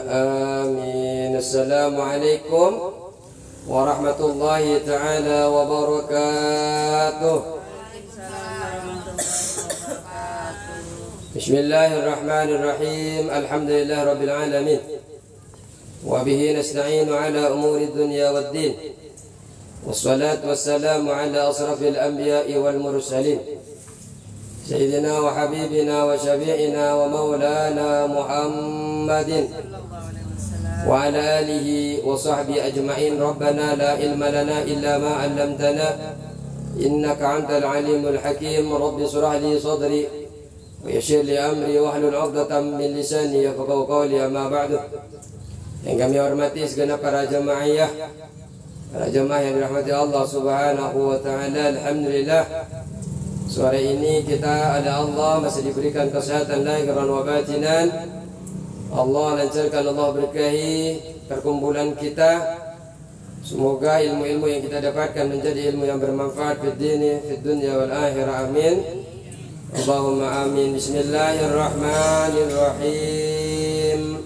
Amin. Assalamualaikum warahmatullahi ta'ala wabarakatuh. Bismillahirrahmanirrahim. Alhamdulillah rabbil alamin. Wa bihi nasta'inu ala umuri dunya waddin. Wassalatu wassalamu ala asrafil anbiya'i wal mursalin. Sayyidina wa habibina wa syafi'ina wa maulana Muhammadin wa ala alihi wa sahbihi ajma'in. Rabbana la ilma lana illa ma 'allamtana innaka antal alimul hakim. Rabbi shrah li sadri wa yassir li amri wa hlul 'uqdatam min lisani yafqahu qawli. Amma ba'du. Yang kami hormati segenap para jemaah yang dirahmati Allah Subhanahu wa taala. Alhamdulillah, sore ini kita ada Allah masih diberikan kesehatan lahiran wa batinan. Allah lancarkan, Allah berkahi perkumpulan kita. Semoga ilmu-ilmu yang kita dapatkan menjadi ilmu yang bermanfaat fid dini, fid dunya wal akhirah. Amin. Allahumma amin. Bismillahirrahmanirrahim.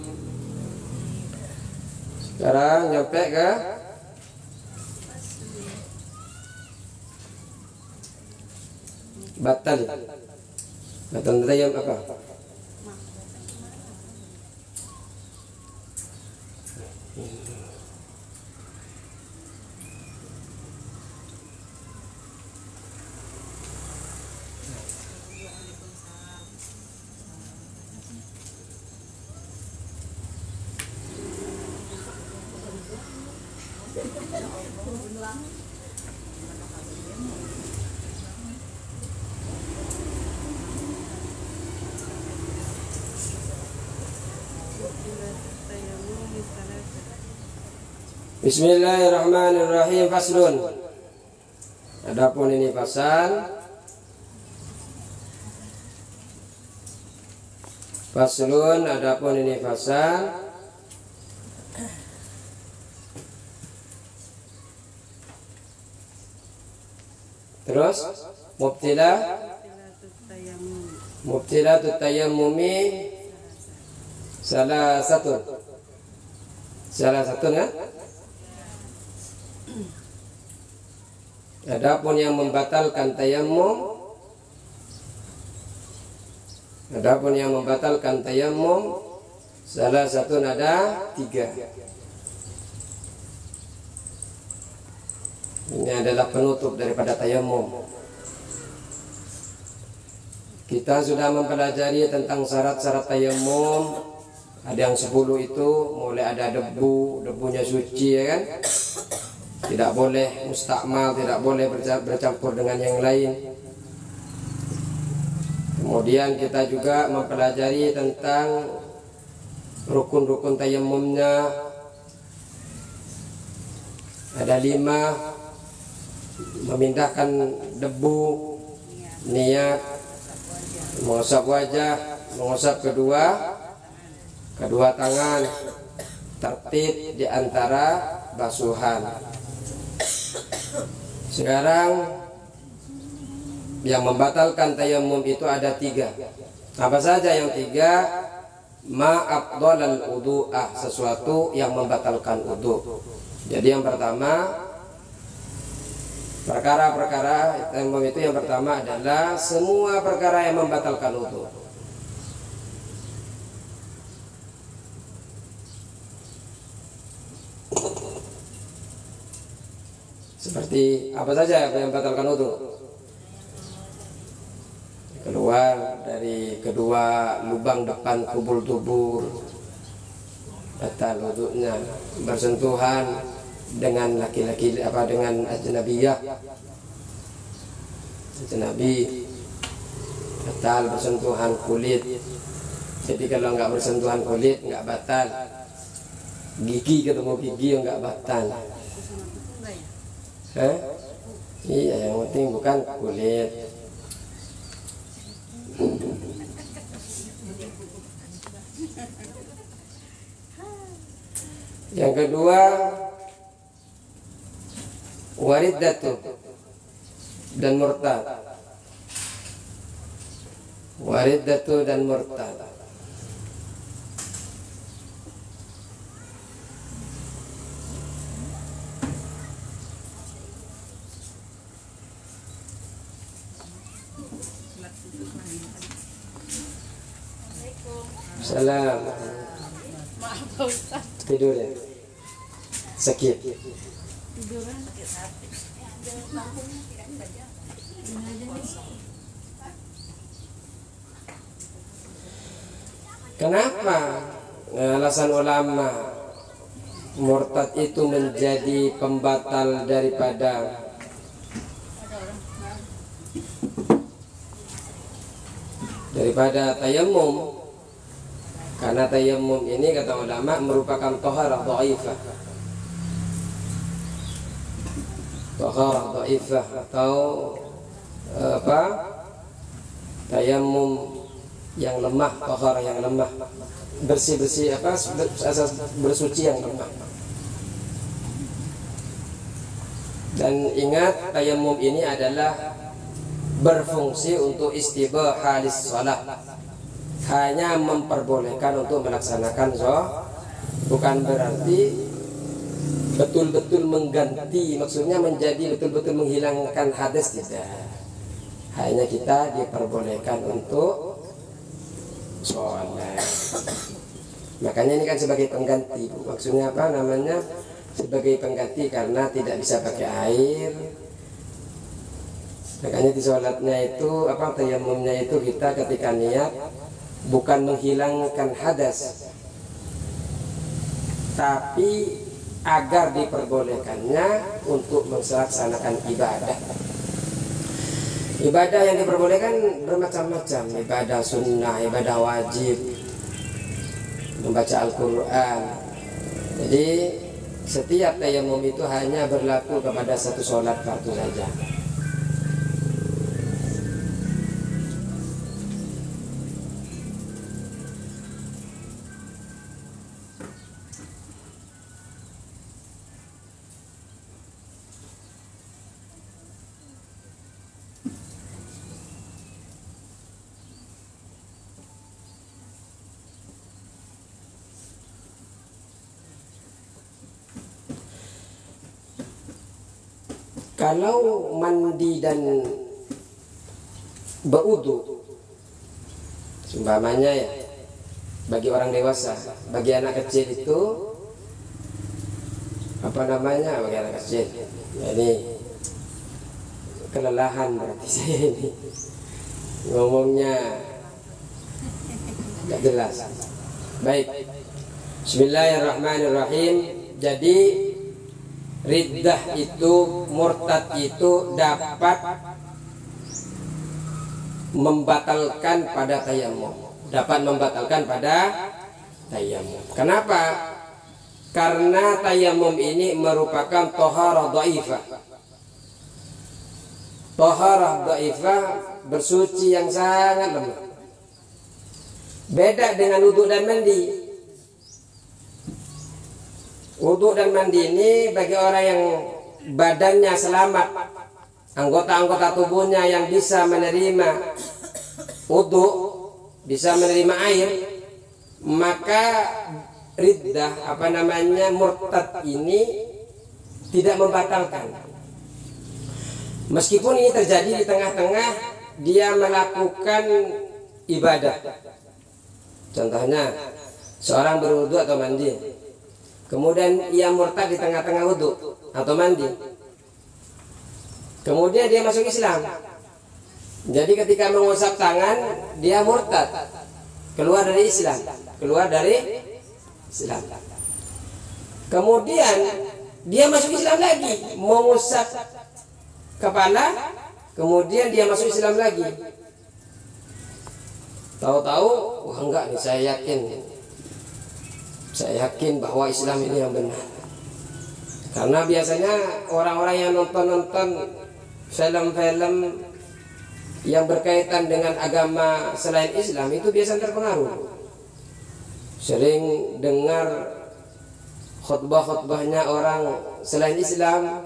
Sekarang nyampe ke batal tayammum apa? Bismillahirrahmanirrahim. Faslun. Adapun ini pasal. Faslun. Adapun ini pasal. Terus mubtilatut tayammumi salah satu ya. Adapun yang membatalkan tayammum, salah satu ada 3. Ini adalah penutup daripada tayammum. Kita sudah mempelajari tentang syarat-syarat tayammum. Ada yang 10 itu, mulai ada debunya suci, ya kan? Tidak boleh mustakmal, tidak boleh bercampur dengan yang lain. Kemudian kita juga mempelajari tentang rukun-rukun tayammumnya. Ada 5: memindahkan debu, niat, mengusap wajah, mengusap kedua tangan, tertib di antara basuhan. Sekarang yang membatalkan tayammum itu ada 3. Apa saja yang 3? Ma'afdalal wudu'ah, sesuatu yang membatalkan wudu. Jadi yang pertama, perkara-perkara tayammum itu yang pertama adalah semua perkara yang membatalkan wudu. Seperti apa saja yang membatalkan wudu? Keluar dari kedua lubang depan kubul-tubur, batal wudunya. Bersentuhan dengan laki-laki, dengan ajnabi, batal. Bersentuhan kulit, jadi kalau nggak bersentuhan kulit nggak batal. Gigi ketemu gigi nggak batal. Iya, yang penting bukan kulit. Yang kedua, wariddatu dan murtad. Wariddatu dan murtad. Salam. Maaf Pak Ustaz. Tidur ya? Sakit. Tiduran sakit hati. Kenapa alasan ulama murtad itu menjadi pembatal daripada tayamum? Karena tayamum ini kata ulama merupakan taharah dhaifah. Taharah dhaifah atau tayamum yang lemah, taharah yang lemah, bersih-bersih bersuci yang lemah. Dan ingat, tayamum ini adalah berfungsi untuk istibahalis shalah, hanya memperbolehkan untuk melaksanakan sholat, bukan berarti betul-betul mengganti, maksudnya menjadi betul-betul menghilangkan hadas, tidak. Hanya kita diperbolehkan untuk sholat. Makanya ini kan sebagai pengganti. Maksudnya apa namanya? Sebagai pengganti karena tidak bisa pakai air. Makanya di sholatnya itu tayamumnya itu kita ketika niat bukan menghilangkan hadas, tapi agar diperbolehkannya untuk melaksanakan ibadah. Ibadah yang diperbolehkan bermacam-macam, ibadah sunnah, ibadah wajib, membaca Al-Quran. Jadi setiap tayamum itu hanya berlaku kepada satu sholat fardu saja. Kalau mandi dan berwudu, seumpamanya ya, bagi orang dewasa, bagi anak kecil itu bagi anak kecil, ini kelelahan berarti saya ini ngomongnya tidak jelas. Baik, Bismillahirrahmanirrahim. Jadi riddah itu, murtad itu dapat membatalkan pada tayamum. Kenapa? Karena tayamum ini merupakan taharah dhaifah. Taharah dhaifah, bersuci yang sangat lemah. Beda dengan wudu dan mandi. Wudu dan mandi ini bagi orang yang badannya selamat, anggota-anggota tubuhnya yang bisa menerima wudu, bisa menerima air, maka riddah murtad ini tidak membatalkan. Meskipun ini terjadi di tengah-tengah dia melakukan ibadah. Contohnya seorang berwudu atau mandi, kemudian ia murtad di tengah-tengah wudu atau mandi, kemudian dia masuk Islam. Jadi ketika mengusap tangan dia murtad, keluar dari Islam. Kemudian dia masuk Islam lagi, mengusap kepala, kemudian dia masuk Islam lagi. Tahu-tahu, wah enggak nih, saya yakin bahwa Islam ini yang benar. Karena biasanya orang-orang yang nonton film-film yang berkaitan dengan agama selain Islam itu biasanya terpengaruh. Sering dengar khutbah-khutbahnya orang selain Islam,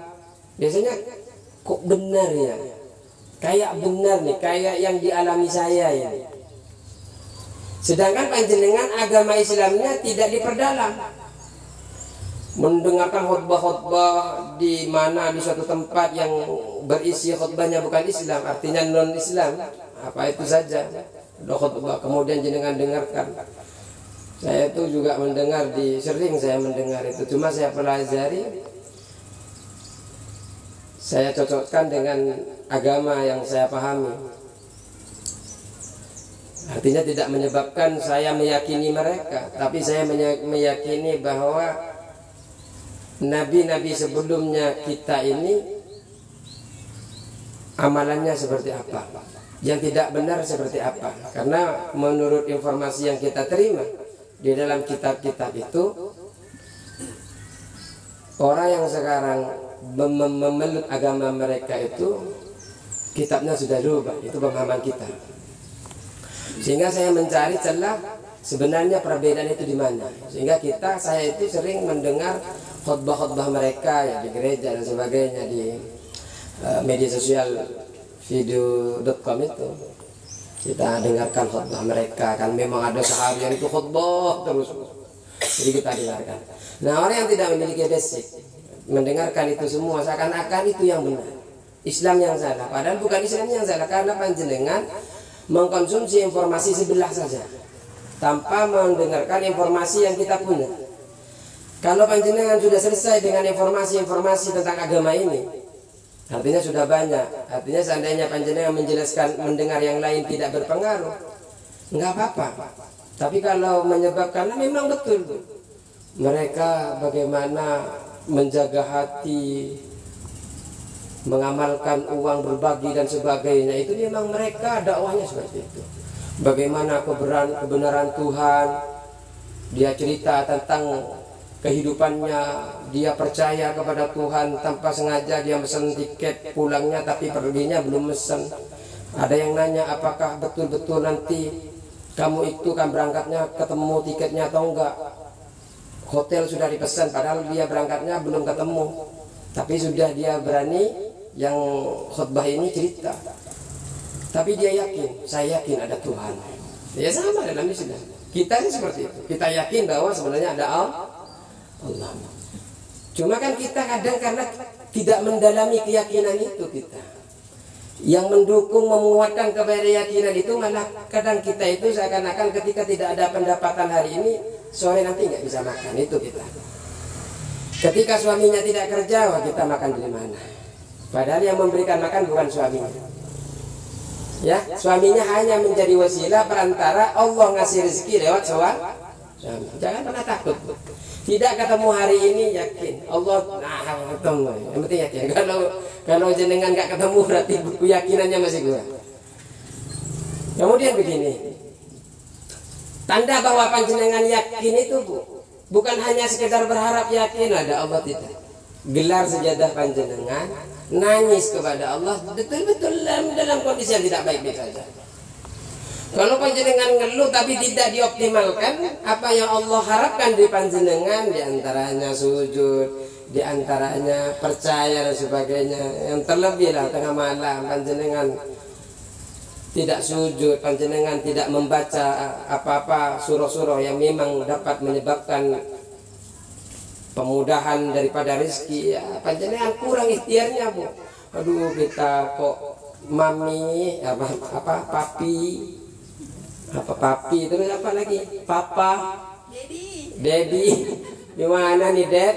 biasanya kok benar ya, kayak benar nih, kayak yang dialami saya ya. Sedangkan panjenengan agama Islamnya tidak diperdalam. Mendengarkan khutbah-khutbah di mana di suatu tempat yang berisi khutbahnya bukan Islam, artinya non Islam, apa itu saja, khutbah, kemudian jenengan dengarkan, Saya itu juga mendengar sering saya mendengar itu, cuma saya pelajari, saya cocokkan dengan agama yang saya pahami. Artinya tidak menyebabkan saya meyakini mereka, tapi saya meyakini bahwa nabi-nabi sebelumnya kita ini amalannya seperti apa, yang tidak benar seperti apa. Karena menurut informasi yang kita terima di dalam kitab-kitab itu, orang yang sekarang memeluk agama mereka itu kitabnya sudah berubah, itu pemahaman kita. Sehingga saya mencari celah sebenarnya perbedaan itu di mana. Sehingga saya itu sering mendengar khutbah-khutbah mereka ya di gereja dan sebagainya, di media sosial video.com itu. Kita dengarkan khutbah mereka, kan memang ada seharian itu khutbah terus. Jadi kita dengarkan. Nah, orang yang tidak memiliki basic mendengarkan itu semua seakan-akan itu yang benar, Islam yang salah. Padahal bukan Islam yang salah, karena panjenengan mengkonsumsi informasi sebelah saja tanpa mendengarkan informasi yang kita punya. Kalau panjenengan sudah selesai dengan informasi-informasi tentang agama ini, artinya sudah banyak. Artinya seandainya panjenengan menjelaskan, mendengar yang lain tidak berpengaruh, nggak apa-apa. Tapi kalau menyebabkan, memang betul mereka bagaimana menjaga hati, mengamalkan uang, berbagi dan sebagainya, itu memang mereka dakwahnya seperti itu. Bagaimana kebenaran Tuhan, dia cerita tentang kehidupannya, dia percaya kepada Tuhan tanpa sengaja dia mesen tiket pulangnya tapi perginya belum mesen. Ada yang nanya apakah betul-betul nanti kamu itu kan berangkatnya ketemu tiketnya atau enggak. Hotel sudah dipesan padahal dia berangkatnya belum ketemu, tapi sudah dia berani yang khutbah ini cerita. Tapi dia yakin, saya yakin ada Tuhan. Ya sama dalam Islam. Kita ini seperti itu. Kita yakin bahwa sebenarnya ada Allah. Cuma kan kita kadang karena tidak mendalami keyakinan itu kita, yang mendukung menguatkan kepada keyakinan itu, malah kadang kita itu seakan-akan ketika tidak ada pendapatan hari ini, sore nanti nggak bisa makan. Itu kita. Ketika suaminya tidak kerja, wah kita makan dari mana? Padahal yang memberikan makan bukan suaminya. Ya, suaminya hanya menjadi wasilah perantara Allah ngasih rezeki lewat suami. Jangan pernah takut. Tidak ketemu hari ini yakin Allah ketemu. Yang penting yakin. Kalau jenengan nggak ketemu berarti keyakinannya masih kurang. Kemudian begini, tanda bahwa panjenengan yakin itu bukan hanya sekedar berharap yakin ada Allah, tidak. Gelar sejadah panjenengan, nangis kepada Allah betul-betul dalam kondisi yang tidak baik-baik saja. Kalau panjenengan ngeluh tapi tidak dioptimalkan apa yang Allah harapkan di panjenengan, diantaranya sujud, diantaranya percaya dan sebagainya. Yang terlebih lah tengah malam panjenengan tidak sujud, panjenengan tidak membaca apa-apa surah-surah yang memang dapat menyebabkan pemudahan daripada rezeki, ya panjenengan kurang ikhtiarnya, Bu. Aduh, kita kok mami papi terus apa lagi, papa, daddy, gimana nih dad,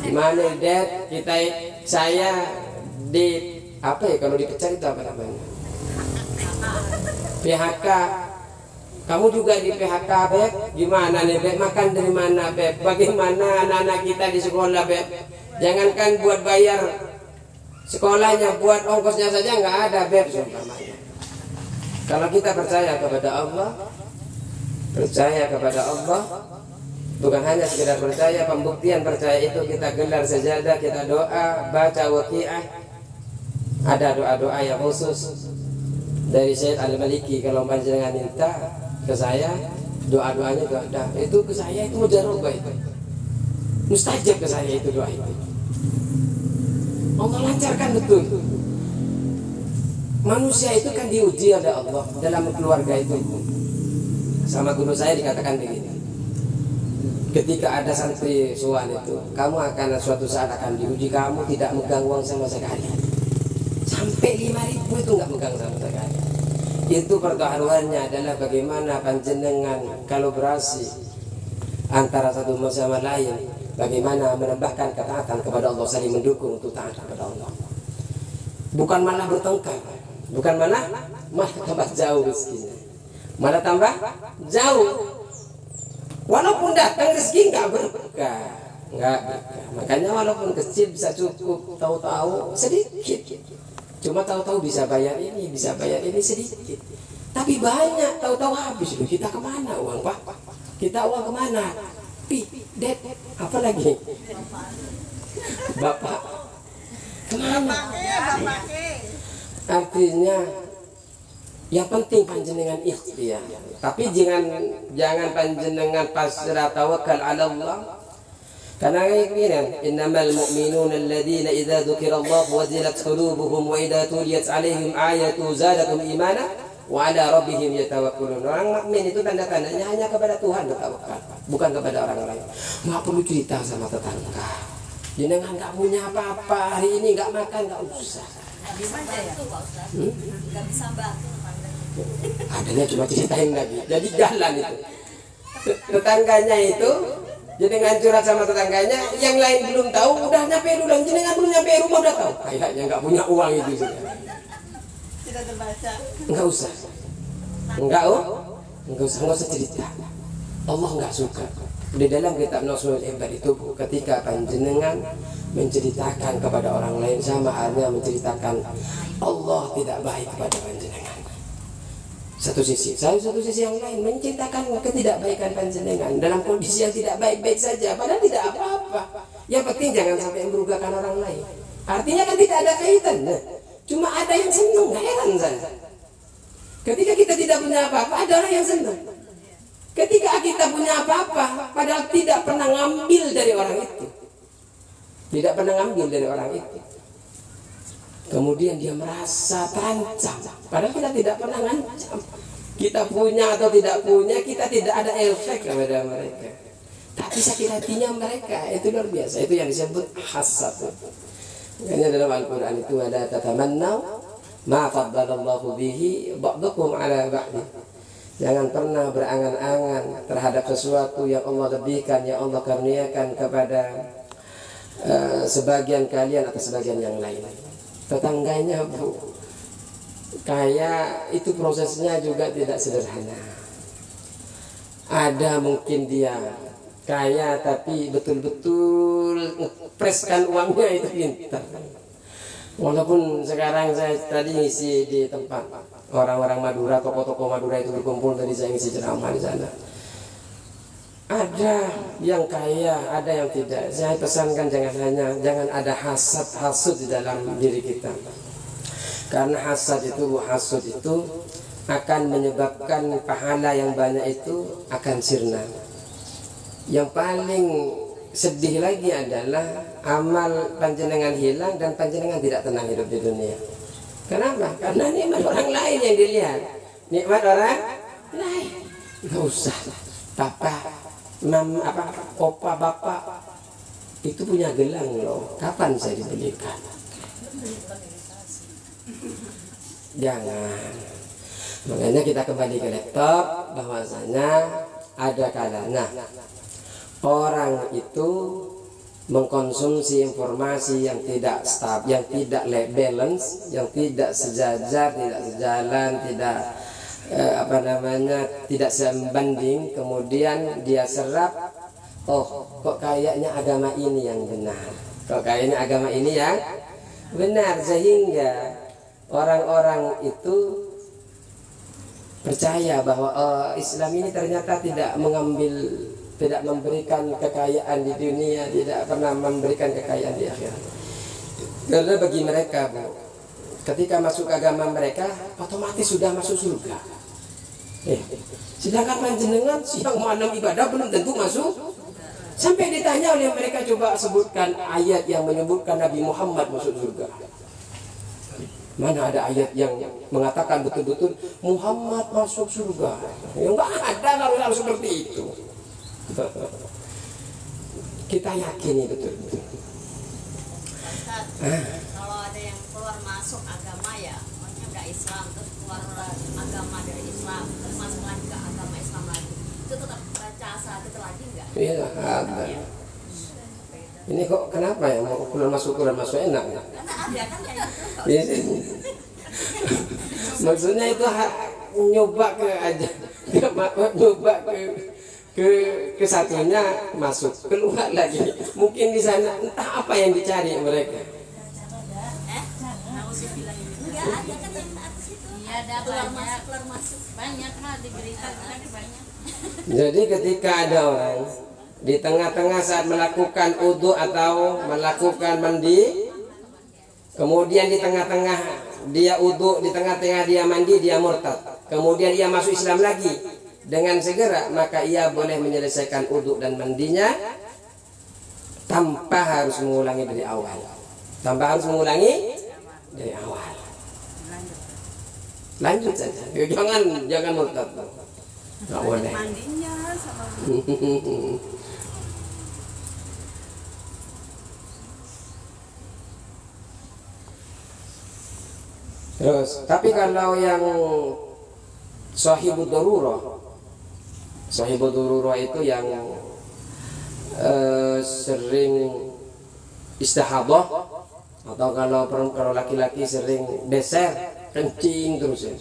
gimana nih dad, saya di apa ya, kalau dipecat itu apa namanya, PHK. Kamu juga di PHK, Beb. Gimana nih, Beb? Makan dari mana, Beb? Bagaimana anak-anak kita di sekolah, Beb? Jangankan buat bayar sekolahnya, buat ongkosnya saja nggak ada, Beb. Kalau kita percaya kepada Allah, bukan hanya sekedar percaya, pembuktian percaya itu kita gelar sajadah, kita doa, baca waqiah. Ada doa-doa yang khusus dari Syed Al-Maliki. Kalau panjenengan minta ke saya, doa-doanya juga ada. Itu ke saya itu mujarabah itu. Mustajab ke saya itu doa itu. Allah lancarkan betul. Manusia itu kan diuji oleh Allah dalam keluarga itu. Sama guru saya dikatakan begini. Ketika ada santri suan itu, kamu akan suatu saat akan diuji, kamu tidak megang uang sama sekali. Sampai 5.000 itu nggak megang sama sekali. Itu pertaruhannya adalah bagaimana panjenengan kolaborasi antara satu sama lain, bagaimana menambahkan ketaatan kepada Allah, saling mendukung untuk taat kepada Allah. Bukan malah bertengkar, bukan malah tambah jauh rezekinya, malah tambah jauh. Walaupun datang rezeki nggak berkah, nggak berkah. Makanya walaupun kecil bisa cukup, tahu-tahu sedikit. Cuma tahu-tahu bisa bayar ini sedikit. Tapi banyak, tahu-tahu habis. Kita kemana uang Pak? Kita uang kemana? Dek, apa lagi? Bapak, kemana? Artinya, yang penting panjenengan ikhtiar. Tapi jangan panjenengan pasrah tawakal ala Allah. Karena keinginan innamal mu'minuna alladhina idza dzukirallahu wajilat qulubuhum wa idza tuliyat 'alaihim ayatu zadatum imana wa 'ala rabbihim yatawakkalun. Orang mukmin itu tanda-tandanya hanya kepada Tuhan bertawakal, bukan kepada orang lain. Enggak perlu cerita sama tetangga. Jenengan enggak punya apa-apa, hari ini enggak makan, enggak usah. Enggak bisa bantu Pak Ustaz. Enggak bisa bantu. Adanya cuma ceritain lagi. Jadi jalan itu. Tetangganya itu jenengan curhat sama tetangganya, yang lain belum tahu, udah nyampe duluan, jenengan belum nyampe rumah udah tahu. Kayaknya nggak punya uang itu sudah. Tidak terbaca. Nggak usah cerita. Allah nggak suka. Di dalam kitab Nusrul Ibad itu ketika panjenengan menceritakan kepada orang lain sama halnya menceritakan Allah tidak baik kepada panjenengan. Satu sisi yang lain menceritakan ketidakbaikan panjenengan dalam kondisi yang tidak baik-baik saja, padahal tidak apa-apa. Yang penting jangan sampai merugikan orang lain. Artinya kan tidak ada kaitannya. Cuma ada yang senang, heran saya. Ketika kita tidak punya apa-apa, ada orang yang senang. Ketika kita punya apa-apa, padahal tidak pernah ngambil dari orang itu. Tidak pernah ngambil dari orang itu. Kemudian dia merasa terancam, padahal kita tidak pernah ngancam. Kita punya atau tidak punya, kita tidak ada efek kepada mereka. Tapi sakit hatinya mereka itu luar biasa. Itu yang disebut hasad. Makanya dalam Al-Quran itu ada tatamannau ma faddalallahu bihi ba'dukum ala ba'di. Jangan pernah berangan-angan terhadap sesuatu yang Allah lebihkan, yang Allah karuniakan kepada sebagian kalian atau sebagian yang lain. Tetangganya Bu, kayak itu prosesnya juga tidak sederhana. Ada mungkin dia kaya tapi betul-betul ngepreskan uangnya itu pintar. Walaupun sekarang saya tadi ngisi di tempat orang-orang Madura, toko-toko Madura itu berkumpul, tadi saya ngisi ceramah di sana. Ada yang kaya, ada yang tidak. Saya pesankan jangan ada hasud di dalam diri kita. Karena hasud itu akan menyebabkan pahala yang banyak itu akan sirna. Yang paling sedih lagi adalah amal panjenengan hilang dan panjenengan tidak tenang hidup di dunia. Kenapa? Karena nikmat orang lain yang dilihat. Nikmat orang lain. Nggak usah. Opa bapak itu punya gelang loh. Kapan saya dibelikan? Jangan. Makanya kita kembali ke laptop, bahwasanya ada kalanya orang itu mengkonsumsi informasi yang tidak stabil, yang tidak balance, yang tidak sejajar, tidak sejalan, tidak tidak sembanding. Kemudian dia serap, kok kayaknya agama ini yang benar, sehingga orang-orang itu percaya bahwa Islam ini ternyata tidak memberikan kekayaan di dunia, tidak pernah memberikan kekayaan di akhirat. Karena bagi mereka, Bu, ketika masuk agama mereka otomatis sudah masuk surga. Sedangkan panjenengan siang malam ibadah belum tentu masuk. Sampai ditanya oleh mereka, coba sebutkan ayat yang menyebutkan Nabi Muhammad masuk surga. Mana ada ayat yang mengatakan betul-betul Muhammad masuk surga? Ya enggak ada kalau seperti itu. Kita yakini betul-betul. Kalau ada yang keluar masuk agama ya, maksudnya udah Islam terus keluar agama dari Islam terus masuk lagi ke agama Islam lagi, itu tetap baca saat itu lagi nggak? Iya, ada. Ini kok kenapa ya mau keluar masuk enak ya? Karena ada kan kayak gitu. Iya. Maksudnya itu nyoba ke aja, nyoba ke satunya masuk, keluar lagi. Mungkin di sana entah apa yang dicari mereka. Enggak ada kan yang atas itu. Iya, ada keluar banyak. masuk. Banyak lah di berita kan banyak. Jadi ketika ada orang di tengah-tengah saat melakukan wudu atau melakukan mandi, kemudian di tengah-tengah dia wudu, di tengah-tengah dia mandi, dia murtad, kemudian ia masuk Islam lagi dengan segera, maka ia boleh menyelesaikan wudu dan mandinya tanpa harus mengulangi dari awal. Tanpa harus mengulangi dari awal. Lanjut saja. Jangan murtad. Nggak boleh. Mandinya sama Terus, tapi kalau yang sahibud darurah itu yang sering istihadah, atau kalau laki-laki sering deser, kencing terus ya.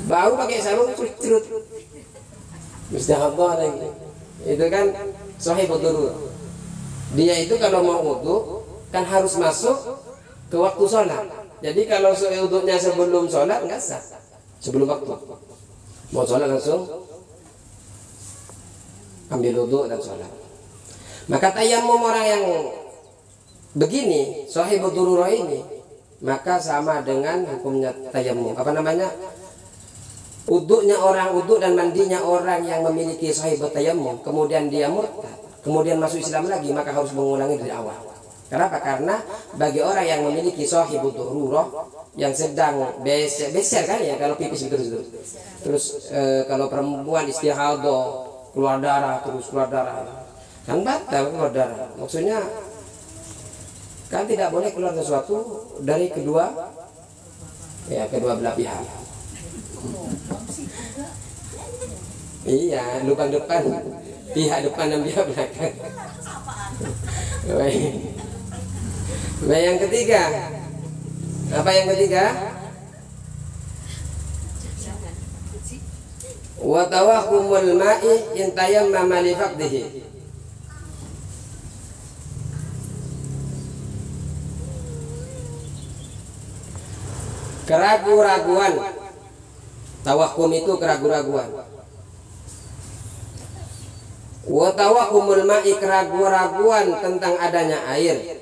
Baru pakai sarung curut, istihadah ada yang itu kan sahibud darurah. Dia itu kalau mau wudu kan harus masuk ke waktu sholat. Jadi kalau wudhunya sebelum sholat nggak sah. Sebelum waktu mau sholat langsung ambil wudhu dan sholat. Maka tayammum orang yang begini, sahibud darurah ini, maka sama dengan hukumnya tayammum. Apa namanya? Wudhunya orang, wudhu dan mandinya orang yang memiliki sahibut tayammum, kemudian dia murtad, kemudian masuk Islam lagi, maka harus mengulangi dari awal. Kenapa? Karena bagi orang yang memiliki sahibut darurah yang sedang beser kan ya, kalau pipis terus kalau perempuan istihadah keluar darah kan batal keluar darah. Maksudnya kan tidak boleh keluar sesuatu dari kedua belah pihak. Iya, lubang depan, pihak depan dan pihak belakang. Nah, yang ketiga, apa yang ketiga? Wa tawahumul ma'i in tayammama li faqdihi. Keraguan-raguan. Tawahum itu keraguan-raguan. Wa tawahumul ma'i, keraguan-raguan tentang adanya air.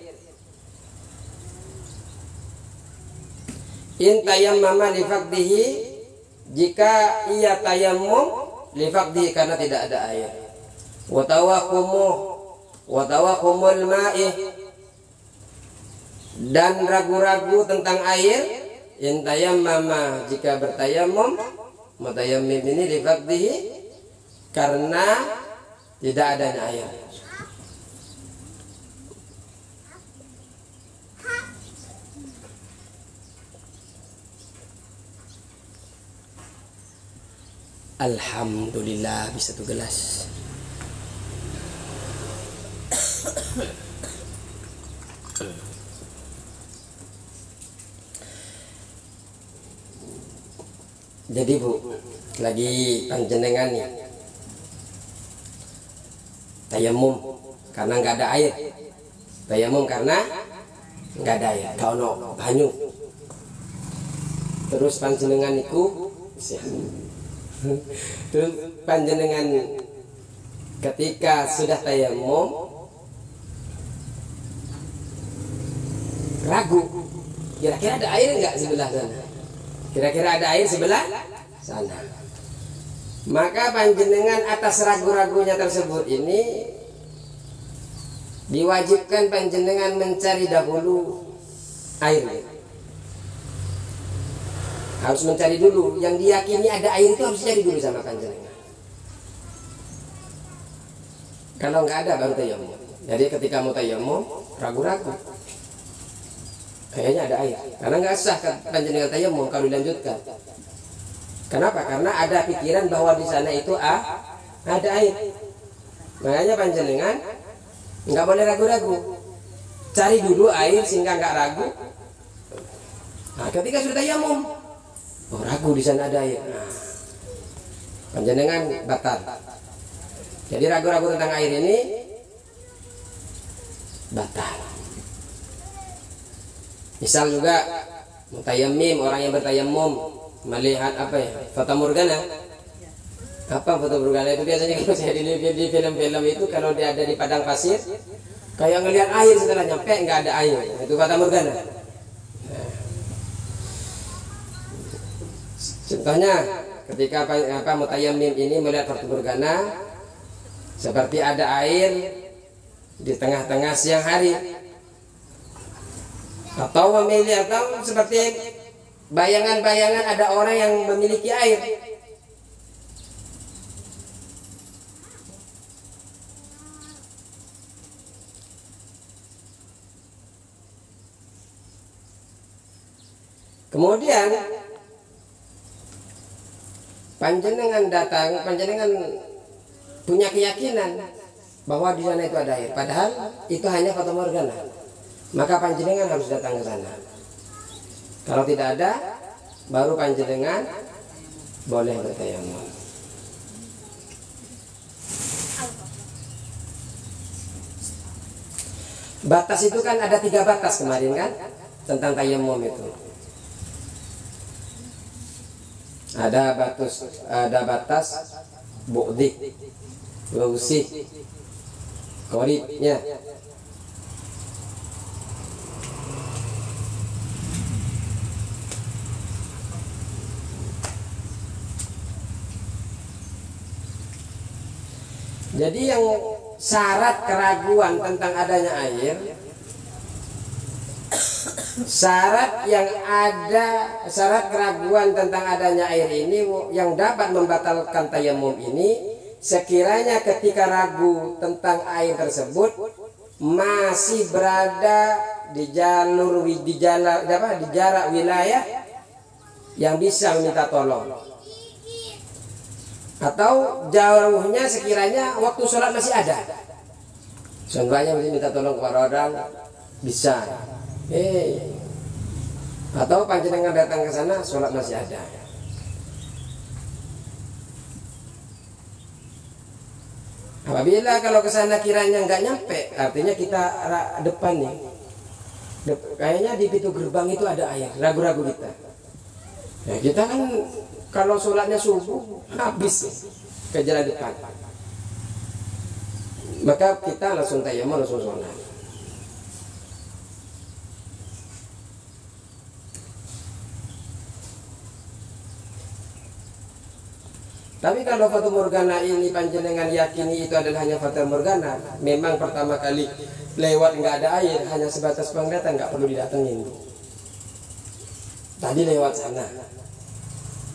In tayammama li faqdihi, jika ia tayammum li faqdihi karena tidak ada air. Wa tawahumul ma'i, dan ragu-ragu tentang air. In tayammama, jika bertayammum, mutayammim ini li faqdihi karena tidak adanya air. Alhamdulillah bisa 1 gelas. Jadi Bu, lagi panjenengan nih tayamum karena nggak ada air. Tayamum karena nggak ada air. Kau no banyu. Terus panjenengan niku terus panjenengan ketika sudah tayamum ragu, kira-kira ada air enggak sebelah sana? Kira-kira ada air sebelah sana. Maka panjenengan atas ragu-ragunya tersebut ini diwajibkan panjenengan mencari dahulu air. Harus mencari dulu, yang diyakini ada air itu harus cari dulu sama panjenengan. Kalau nggak ada baru tayammum. Jadi ketika mau tayammum ragu-ragu, kayaknya ada air, karena nggak sah panjenengan tayammum kalau dilanjutkan. Kenapa? Karena ada pikiran bahwa di sana itu ada air. Makanya panjenengan nggak boleh ragu-ragu. Cari dulu air sehingga nggak ragu. Nah, ketika sudah tayamum, oh ragu di sana ada air. Nah, panjenengan batal. Jadi ragu-ragu tentang air ini batal. Misal juga mutayammim, orang yang bertayamum melihat apa ya? Fata morgana. Apa fata morgana itu biasanya kalau saya di film-film itu kalau dia ada di padang pasir kayak ngelihat air setelah nyampe nggak ada air. Itu fata morgana. Nah. Contohnya ketika mutayammim ini melihat fata morgana seperti ada air di tengah-tengah siang hari. Atau memilih atau seperti bayangan-bayangan ada orang yang memiliki air. Kemudian panjenengan datang, panjenengan punya keyakinan bahwa di sana itu ada air, padahal itu hanya fata morgana. Maka panjenengan harus datang ke sana. Kalau tidak ada, baru panjenengan boleh bertayamum. Batas itu kan ada 3 batas kemarin kan tentang tayamum itu. Ada batas bu'di, wausi, qoribnya. Jadi yang syarat keraguan tentang adanya air, syarat keraguan tentang adanya air ini yang dapat membatalkan tayamum ini sekiranya ketika ragu tentang air tersebut masih berada di jarak wilayah yang bisa meminta tolong, atau jauhnya sekiranya waktu sholat masih ada. Contohnya mesti minta tolong kepada orang bisa. Atau panjenengan datang ke sana sholat masih ada. Apabila kalau ke sana kiranya nggak nyampe, artinya kita depan nih. Kayaknya di pintu gerbang itu ada air, ragu-ragu kita. Ya kita kan kalau sholatnya subuh habis ke jalan depan, maka kita langsung tayamum, langsung sholat. Tapi kalau fata morgana ini panjenengan yakini itu adalah hanya fata morgana, memang pertama kali lewat nggak ada air, hanya sebatas penglihatan, nggak perlu didatengin. Tadi lewat sana,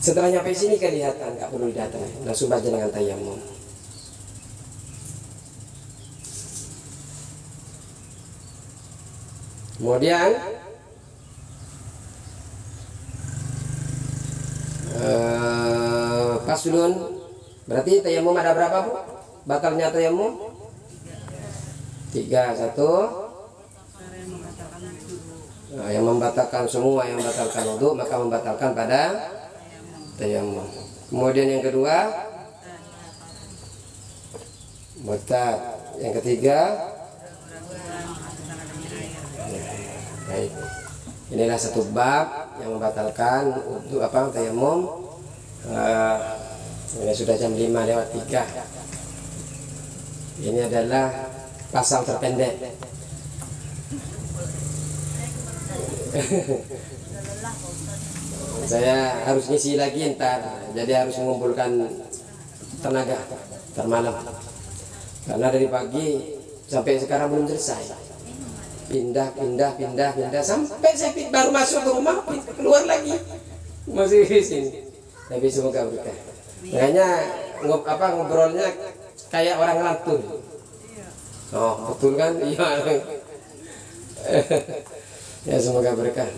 setelah nyampe sini kelihatan, nggak perlu didatengin, langsung baca dengan tayamum. Kemudian paslun, berarti tayamum ada berapa bu? Batalnya tayamum 3. 1 yang membatalkan semua, yang membatalkan wudu, maka membatalkan pada tayamum. Kemudian yang kedua murtad. Yang ketiga baik. Inilah satu bab yang membatalkan untuk tayamum. Ini sudah jam 5 lewat 3. Ini adalah pasal terpendek. Saya harus ngisi lagi ntar, jadi harus mengumpulkan tenaga termalam. Karena dari pagi sampai sekarang belum selesai. Pindah sampai saya baru masuk ke rumah, keluar lagi masih di sini. Tapi semoga berkah. Makanya ngobrolnya kayak orang ngantuk. Oh betul kan? Iya. Ya semoga berkah.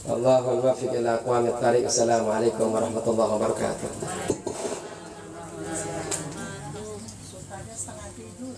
Allahumma muwaffiq ila aqwamit thariq. Assalamualaikum warahmatullahi wabarakatuh. Sultannya setengah tidur.